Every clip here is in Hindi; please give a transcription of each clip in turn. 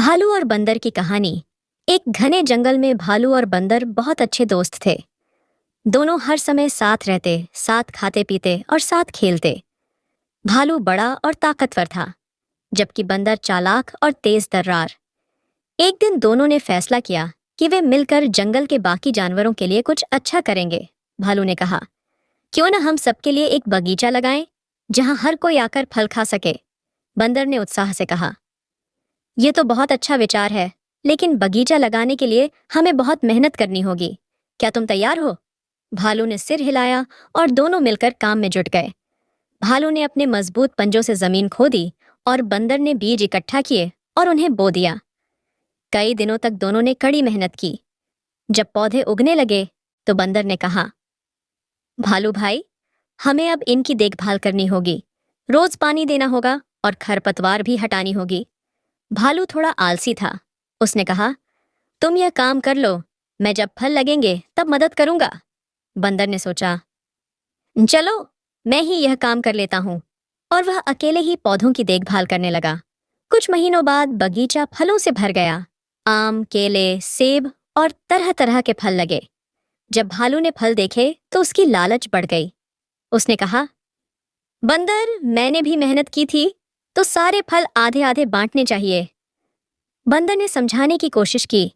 भालू और बंदर की कहानी। एक घने जंगल में भालू और बंदर बहुत अच्छे दोस्त थे। दोनों हर समय साथ रहते, साथ खाते पीते और साथ खेलते। भालू बड़ा और ताकतवर था, जबकि बंदर चालाक और तेज तर्रार। एक दिन दोनों ने फैसला किया कि वे मिलकर जंगल के बाकी जानवरों के लिए कुछ अच्छा करेंगे। भालू ने कहा, क्यों न हम सबके लिए एक बगीचा लगाएं, जहां हर कोई आकर फल खा सके। बंदर ने उत्साह से कहा, ये तो बहुत अच्छा विचार है, लेकिन बगीचा लगाने के लिए हमें बहुत मेहनत करनी होगी। क्या तुम तैयार हो? भालू ने सिर हिलाया और दोनों मिलकर काम में जुट गए। भालू ने अपने मजबूत पंजों से जमीन खोदी और बंदर ने बीज इकट्ठा किए और उन्हें बो दिया। कई दिनों तक दोनों ने कड़ी मेहनत की। जब पौधे उगने लगे तो बंदर ने कहा, भालू भाई, हमें अब इनकी देखभाल करनी होगी। रोज पानी देना होगा और खरपतवार भी हटानी होगी। भालू थोड़ा आलसी था। उसने कहा, तुम यह काम कर लो, मैं जब फल लगेंगे तब मदद करूंगा। बंदर ने सोचा, चलो मैं ही यह काम कर लेता हूं, और वह अकेले ही पौधों की देखभाल करने लगा। कुछ महीनों बाद बगीचा फलों से भर गया। आम, केले, सेब और तरह तरह के फल लगे। जब भालू ने फल देखे तो उसकी लालच बढ़ गई। उसने कहा, बंदर, मैंने भी मेहनत की थी, तो सारे फल आधे आधे बांटने चाहिए। बंदर ने समझाने की कोशिश की,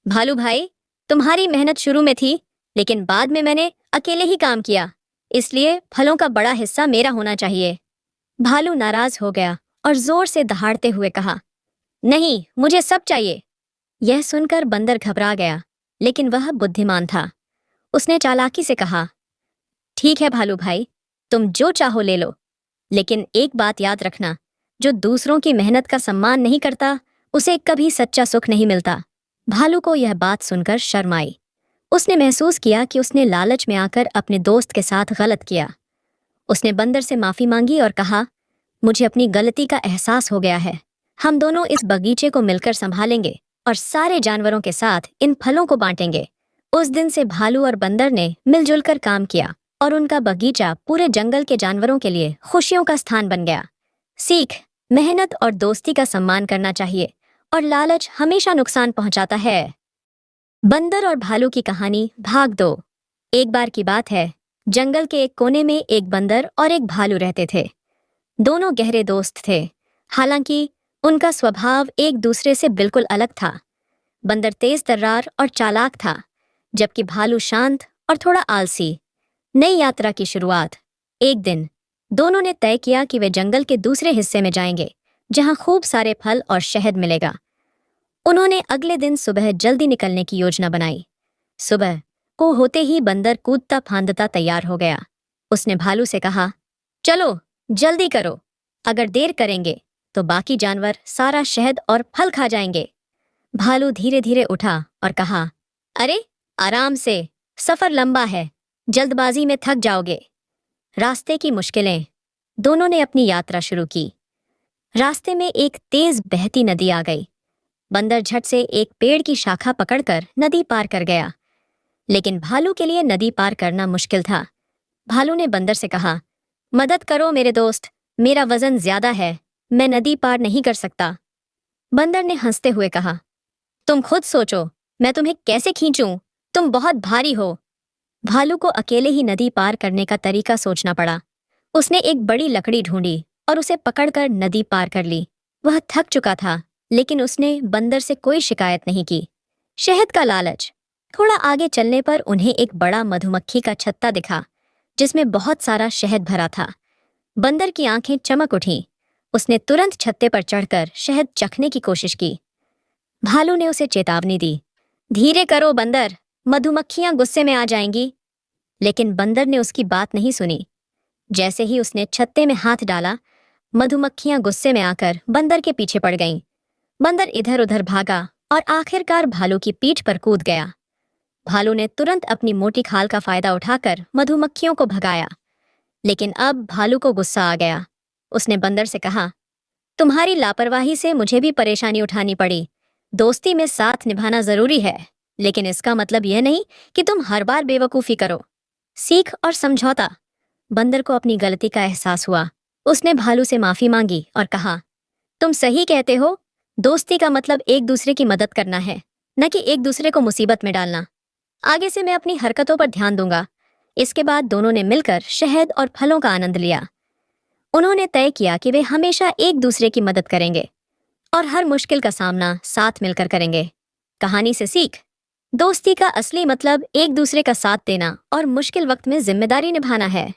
भालू भाई, तुम्हारी मेहनत शुरू में थी, लेकिन बाद में मैंने अकेले ही काम किया, इसलिए फलों का बड़ा हिस्सा मेरा होना चाहिए। भालू नाराज हो गया और जोर से दहाड़ते हुए कहा, नहीं, मुझे सब चाहिए। यह सुनकर बंदर घबरा गया, लेकिन वह बुद्धिमान था। उसने चालाकी से कहा, ठीक है भालू भाई, तुम जो चाहो ले लो, लेकिन एक बात याद रखना, जो दूसरों की मेहनत का सम्मान नहीं करता, उसे कभी सच्चा सुख नहीं मिलता। भालू को यह बात सुनकर शर्म आई। उसने महसूस किया कि उसने लालच में आकर अपने दोस्त के साथ गलत किया। उसने बंदर से माफी मांगी और कहा, मुझे अपनी गलती का एहसास हो गया है। हम दोनों इस बगीचे को मिलकर संभालेंगे और सारे जानवरों के साथ इन फलों को बांटेंगे। उस दिन से भालू और बंदर ने मिलजुल कर काम किया और उनका बगीचा पूरे जंगल के जानवरों के लिए खुशियों का स्थान बन गया। सीख, मेहनत और दोस्ती का सम्मान करना चाहिए, और लालच हमेशा नुकसान पहुंचाता है। बंदर और भालू की कहानी भाग 2। एक बार की बात है, जंगल के एक कोने में एक बंदर और एक भालू रहते थे। दोनों गहरे दोस्त थे, हालांकि उनका स्वभाव एक दूसरे से बिल्कुल अलग था। बंदर तेज तर्रार और चालाक था, जबकि भालू शांत और थोड़ा आलसी। नई यात्रा की शुरुआत। एक दिन दोनों ने तय किया कि वे जंगल के दूसरे हिस्से में जाएंगे, जहां खूब सारे फल और शहद मिलेगा। उन्होंने अगले दिन सुबह जल्दी निकलने की योजना बनाई। सुबह को होते ही बंदर कूदता फांदता तैयार हो गया। उसने भालू से कहा, चलो जल्दी करो, अगर देर करेंगे तो बाकी जानवर सारा शहद और फल खा जाएंगे। भालू धीरे धीरे उठा और कहा, अरे आराम से, सफर लंबा है, जल्दबाजी में थक जाओगे। रास्ते की मुश्किलें। दोनों ने अपनी यात्रा शुरू की। रास्ते में एक तेज बहती नदी आ गई। बंदर झट से एक पेड़ की शाखा पकड़कर नदी पार कर गया, लेकिन भालू के लिए नदी पार करना मुश्किल था। भालू ने बंदर से कहा, मदद करो मेरे दोस्त, मेरा वजन ज्यादा है, मैं नदी पार नहीं कर सकता। बंदर ने हंसते हुए कहा, तुम खुद सोचो, मैं तुम्हें कैसे खींचूं, तुम बहुत भारी हो। भालू को अकेले ही नदी पार करने का तरीका सोचना पड़ा। उसने एक बड़ी लकड़ी ढूंढी और उसे पकड़कर नदी पार कर ली। वह थक चुका था, लेकिन उसने बंदर से कोई शिकायत नहीं की। शहद का लालच। थोड़ा आगे चलने पर उन्हें एक बड़ा मधुमक्खी का छत्ता दिखा, जिसमें बहुत सारा शहद भरा था। बंदर की आंखें चमक उठीं। उसने तुरंत छत्ते पर चढ़कर शहद चखने की कोशिश की। भालू ने उसे चेतावनी दी, धीरे करो बंदर, मधुमक्खियां गुस्से में आ जाएंगी। लेकिन बंदर ने उसकी बात नहीं सुनी। जैसे ही उसने छत्ते में हाथ डाला, मधुमक्खियां गुस्से में आकर बंदर के पीछे पड़ गईं। बंदर इधर उधर भागा और आखिरकार भालू की पीठ पर कूद गया। भालू ने तुरंत अपनी मोटी खाल का फायदा उठाकर मधुमक्खियों को भगाया, लेकिन अब भालू को गुस्सा आ गया। उसने बंदर से कहा, तुम्हारी लापरवाही से मुझे भी परेशानी उठानी पड़ी। दोस्ती में साथ निभाना जरूरी है, लेकिन इसका मतलब यह नहीं कि तुम हर बार बेवकूफी करो। सीख और समझौता। बंदर को अपनी गलती का एहसास हुआ। उसने भालू से माफी मांगी और कहा, तुम सही कहते हो, दोस्ती का मतलब एक दूसरे की मदद करना है, न कि एक दूसरे को मुसीबत में डालना। आगे से मैं अपनी हरकतों पर ध्यान दूंगा। इसके बाद दोनों ने मिलकर शहद और फलों का आनंद लिया। उन्होंने तय किया कि वे हमेशा एक दूसरे की मदद करेंगे और हर मुश्किल का सामना साथ मिलकर करेंगे। कहानी से सीख। दोस्ती का असली मतलब एक दूसरे का साथ देना और मुश्किल वक्त में जिम्मेदारी निभाना है।